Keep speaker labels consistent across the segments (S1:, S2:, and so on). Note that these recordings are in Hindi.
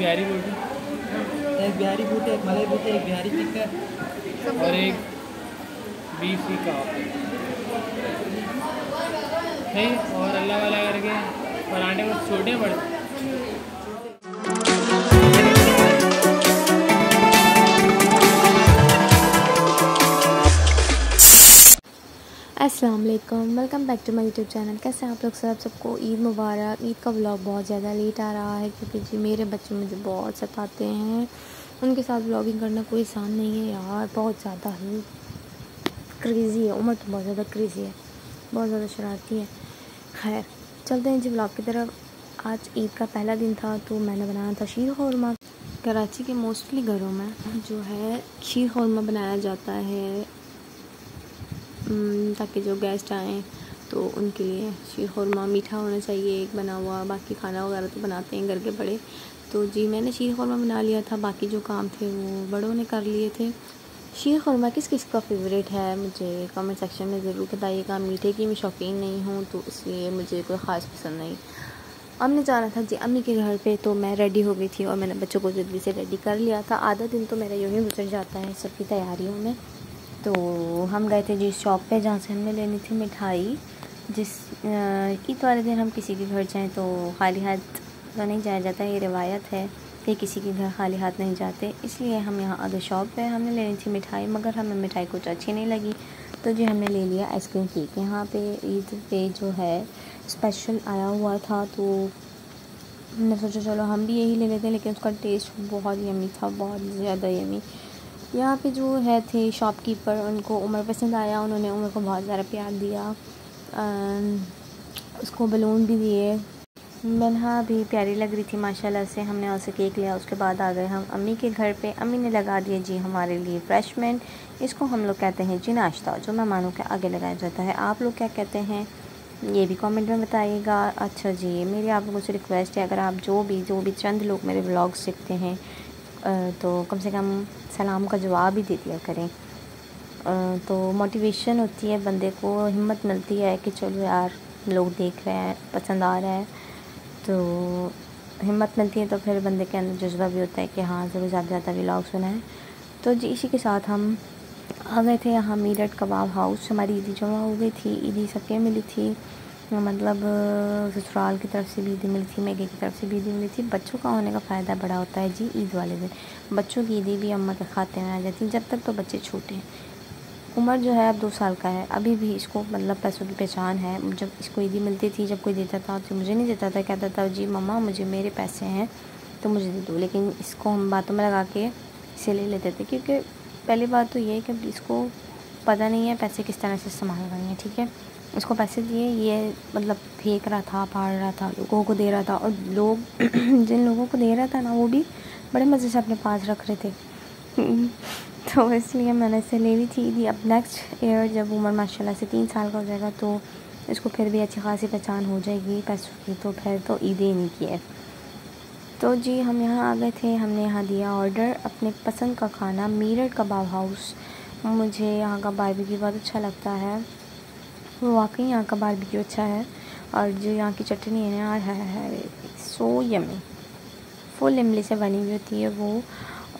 S1: बिहारी बोटी,
S2: एक बिहारी बूटे, एक मलाई बूटे, एक बिहारी टिक्का
S1: और एक बीफ का है। और अल्लाह वाला करके पराठे को छोटे पड़ते।
S3: अस्सलाम वालेकुम, welcome back to my YouTube channel. कैसे हैं आप लोग सबको ईद मुबारक। ईद का व्लॉग बहुत ज़्यादा लेट आ रहा है क्योंकि जी मेरे बच्चे मुझे बहुत सताते हैं। उनके साथ व्लॉगिंग करना कोई आसान नहीं है यार, बहुत ज़्यादा ही क्रेज़ी है। उम्र तो बहुत ज़्यादा क्रेज़ी है, बहुत ज़्यादा शरारती है। खैर चलते हैं जी व्लॉग की तरफ। आज ईद का पहला दिन था तो मैंने बनाया था शीर खुरमा। कराची के मोस्टली घरों में जो है शीर खुरमा बनाया जाता है ताकि जो गेस्ट आएँ तो उनके लिए शीर खुरमा मीठा होना चाहिए एक बना हुआ। बाकी खाना वगैरह तो बनाते हैं घर के बड़े। तो जी मैंने शीर खुरमा बना लिया था, बाकी जो काम थे वो बड़ों ने कर लिए थे। शीर खुरमा किस किस का फेवरेट है मुझे कमेंट सेक्शन में ज़रूर बताइएगा। मीठे की मैं शौकीन नहीं हूँ तो इसलिए मुझे कोई ख़ास पसंद नहीं। हमने जाना था जी अम्मी के घर पे, तो मैं रेडी हो गई थी और मैंने बच्चों को जल्दी से रेडी कर लिया था। आधा दिन तो मेरा यूँ ही गुजर जाता है सबकी तैयारियों में। तो हम गए थे जिस शॉप पे जहाँ से हमने लेनी थी मिठाई। जिस ईद वाले दिन हम किसी के घर जाएं तो खाली हाथ तो नहीं जाया जाता, ये रिवायत है कि किसी के घर खाली हाथ नहीं जाते। इसलिए हम यहाँ आगे शॉप पे हमने लेनी थी मिठाई, मगर हमें मिठाई कुछ अच्छी नहीं लगी तो जी हमने ले लिया आइसक्रीम केक। यहाँ पे ईद पे जो है स्पेशल आया हुआ था तो हमने सोचा चलो हम भी यही ले लेते हैं, लेकिन उसका टेस्ट बहुत यमी था, बहुत ज़्यादा यमी। यहाँ पे जो है थे शॉपकीपर, उनको उमर पसंद आया, उन्होंने उमर को बहुत ज़्यादा प्यार दिया, उसको बलून भी दिए। मनहा भी प्यारी लग रही थी माशाल्लाह से। हमने उससे केक लिया, उसके बाद आ गए हम अम्मी के घर पे। अम्मी ने लगा दिया जी हमारे लिए फ्रेशमेंट, इसको हम लोग कहते हैं जी नाश्ता, जो मेहमानों के आगे लगाया जाता है। आप लोग क्या कहते हैं ये भी कमेंट में बताइएगा। अच्छा जी मेरी आप लोगों से रिक्वेस्ट है, अगर आप जो भी चंद लोग मेरे व्लॉग्स देखते हैं तो कम से कम सलाम का जवाब ही दे दिया करें। तो मोटिवेशन होती है, बंदे को हिम्मत मिलती है कि चलो यार लोग देख रहे हैं, पसंद आ रहा है, तो हिम्मत मिलती है। तो फिर बंदे के अंदर जज्बा भी होता है कि हाँ ज़रूर ज़्यादा व्लॉग्स बनाएं। तो जी इसी के साथ हम आ गए थे यहाँ मीरठ कबाब हाउस। हमारी ईदी जमा हो गई थी, ईदी सबके मिली थी, मतलब ससुराल की तरफ से भी ईदी मिली थी, मेगे की तरफ से भी ईदी मिली थी। बच्चों का होने का फ़ायदा बड़ा होता है जी ईद वाले दिन। बच्चों की ईदी भी अम्मा के खाते में आ जाती है, जब तक तो बच्चे छोटे हैं। उमर जो है अब 2 साल का है, अभी भी इसको मतलब पैसों की पहचान है। जब इसको ईदी मिलती थी, जब कोई देता था तो मुझे नहीं देता था, कहता था जी मम्मा मुझे मेरे पैसे हैं तो मुझे दे दो। लेकिन इसको हम बातों में लगा के इसे ले लेते थे, क्योंकि पहली बात तो ये है कि इसको पता नहीं है पैसे किस तरह से इस्तेमाल करनी है। ठीक है, इसको पैसे दिए, ये मतलब फेंक रहा था, फाड़ रहा था, लोगों को दे रहा था, और लोग जिन लोगों को दे रहा था ना वो भी बड़े मज़े से अपने पास रख रहे थे। तो इसलिए मैंने इसे ले ली थी ईदी। अब नेक्स्ट ईयर जब उमर माशाल्लाह से 3 साल का हो जाएगा तो इसको फिर भी अच्छी खासी पहचान हो जाएगी पैसों की, तो फिर तो ईदी नहीं की है। तो जी हम यहाँ आ गए थे, हमने यहाँ दिया ऑर्डर अपने पसंद का खाना, मीरठ कबाब हाउस। मुझे यहाँ का बारबेक्यू बहुत अच्छा लगता है, वाकई यहाँ का बारबेक्यू अच्छा है। और जो यहाँ की चटनी है यार है सो यमी, फुल इमली से बनी हुई होती है वो।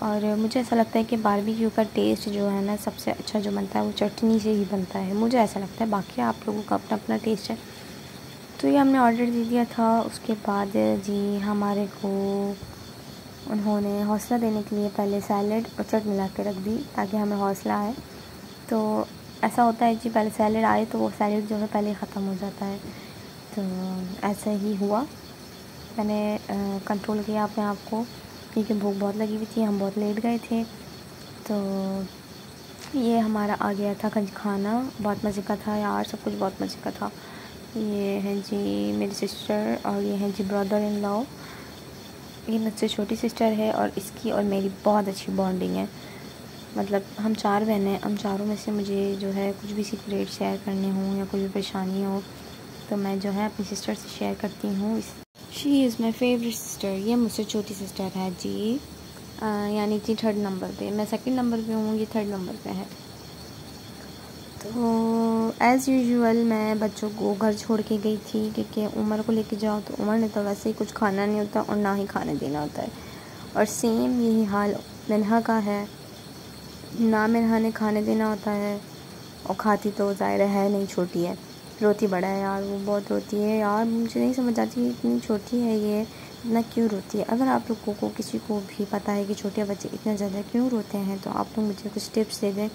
S3: और मुझे ऐसा लगता है कि बारबेक्यू का टेस्ट जो है ना सबसे अच्छा जो बनता है वो चटनी से ही बनता है, मुझे ऐसा लगता है। बाकी आप लोगों का अपना अपना टेस्ट है। तो ये हमने ऑर्डर दे दिया था। उसके बाद जी हमारे को उन्होंने हौसला देने के लिए पहले सैलड और चटनी मिला के रख दी ताकि हमें हौसला आए। तो ऐसा होता है जी पहले सैलड आए तो वो सैलड जो है पहले ख़त्म हो जाता है, तो ऐसा ही हुआ। मैंने कंट्रोल किया अपने आप को क्योंकि भूख बहुत लगी हुई थी, हम बहुत लेट गए थे। तो ये हमारा आ गया था खाना, बहुत मज़े का था यार, सब कुछ बहुत मज़े का था। ये हैं जी मेरी सिस्टर और ये हैं जी ब्रदर इन लॉ। ये मुझसे छोटी सिस्टर है और इसकी और मेरी बहुत अच्छी बॉन्डिंग है। मतलब हम 4 बहनें हैं, हम चारों में से मुझे जो है कुछ भी सीक्रेट शेयर करने हों या कोई भी परेशानी हो तो मैं जो है अपनी सिस्टर से शेयर करती हूँ। She is my favourite sister. ये मुझसे छोटी सिस्टर है जी, यानी कि 3rd नंबर पे, मैं 2nd नंबर पे हूँ, ये 3rd नंबर पे है। तो एज़ यूजुअल मैं बच्चों को घर छोड़ के गई थी क्योंकि उमर को लेके जाओ तो उमर ने तो वैसे ही कुछ खाना नहीं होता और ना ही खाने देना होता है। और सेम यही हाल मिन्हा का है ना। मिन्हा ने खाने देना होता है और खाती तो ज़ाहिर है नहीं, छोटी है, रोती बड़ा है यार, वो बहुत रोती है यार। मुझे नहीं समझ आती इतनी छोटी है ये, इतना क्यों रोती है। अगर आप लोगों को किसी को भी पता है कि छोटे बच्चे इतना ज़्यादा क्यों रोते हैं तो आप लोग मुझे कुछ टिप्स दे दें।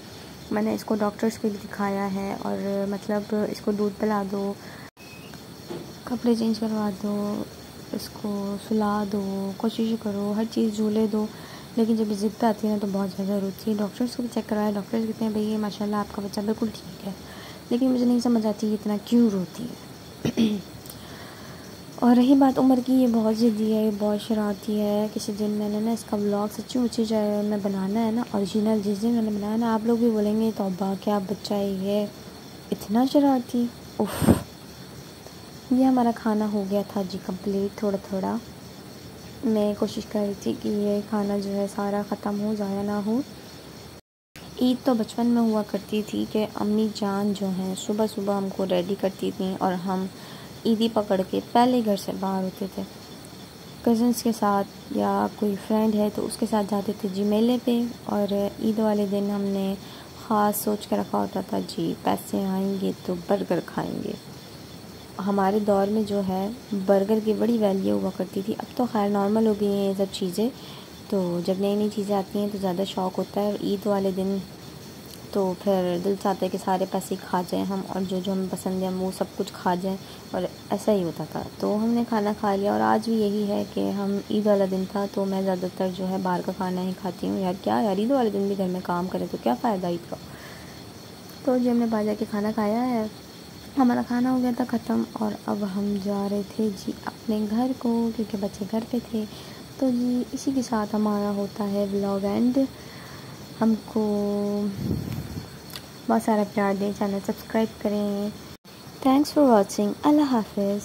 S3: मैंने इसको डॉक्टर्स को भी दिखाया है और मतलब इसको दूध पिला दो, कपड़े चेंज करवा दो, इसको सुला दो, कोशिश करो, हर चीज़ झूले दो, लेकिन जब ज़िद पे आती है ना तो बहुत ज़्यादा रोती है। डॉक्टर्स को भी चेक करवाया, डॉक्टर्स कहते हैं भाई माशाल्लाह आपका बच्चा बिल्कुल ठीक है, लेकिन मुझे नहीं समझ आती इतना क्यों रोती है। और रही बात उम्र की, ये बहुत ज़िद्दी है, ये बहुत शरारती है। किसी दिन मैंने ना इसका व्लॉग सच्ची मुच्ची जो मैं बनाना है ना ओरिजिनल, जिस दिन मैंने बनाया ना आप लोग भी बोलेंगे तौबा क्या बच्चा है ये, इतना शरारती। उफ़, ये हमारा खाना हो गया था जी कंप्लीट। थोड़ा थोड़ा मैं कोशिश कर रही थी कि ये खाना जो है सारा ख़त्म हो, ज़ाया ना हो। ईद तो बचपन में हुआ करती थी कि अम्मी जान जो हैं सुबह सुबह हमको रेडी करती थी और हम ईदी पकड़ के पहले घर से बाहर होते थे कज़न्स के साथ, या कोई फ्रेंड है तो उसके साथ जाते थे जी मेले पे। और ईद वाले दिन हमने ख़ास सोच के रखा होता था जी पैसे आएंगे तो बर्गर खाएंगे। हमारे दौर में जो है बर्गर की बड़ी वैल्यू हुआ करती थी। अब तो खैर नॉर्मल हो गई हैं ये सब चीज़ें, तो जब नई नई चीज़ें आती हैं तो ज़्यादा शौक़ होता है। और ईद वाले दिन तो फिर दिल चाहता है कि सारे पैसे खा जाएं हम, और जो जो हमें पसंद है हम वो सब कुछ खा जाएं, और ऐसा ही होता था। तो हमने खाना खा लिया और आज भी यही है कि हम ईद वाला दिन था तो मैं ज़्यादातर जो है बाहर का खाना ही खाती हूँ। यार क्या यार, ईद वाले दिन भी घर में काम करें तो क्या फ़ायदा ईद का। तो जी हमने बाहर जाके खाना खाया है, हमारा खाना हो गया था ख़त्म और अब हम जा रहे थे जी अपने घर को, क्योंकि बच्चे घर पे थे। तो जी इसी के साथ हमारा होता है व्लॉग एंड। हमको बहुत सारा प्यार दें, चैनल सब्सक्राइब करें। थैंक्स फॉर वॉचिंग, अल्लाह हाफिज़।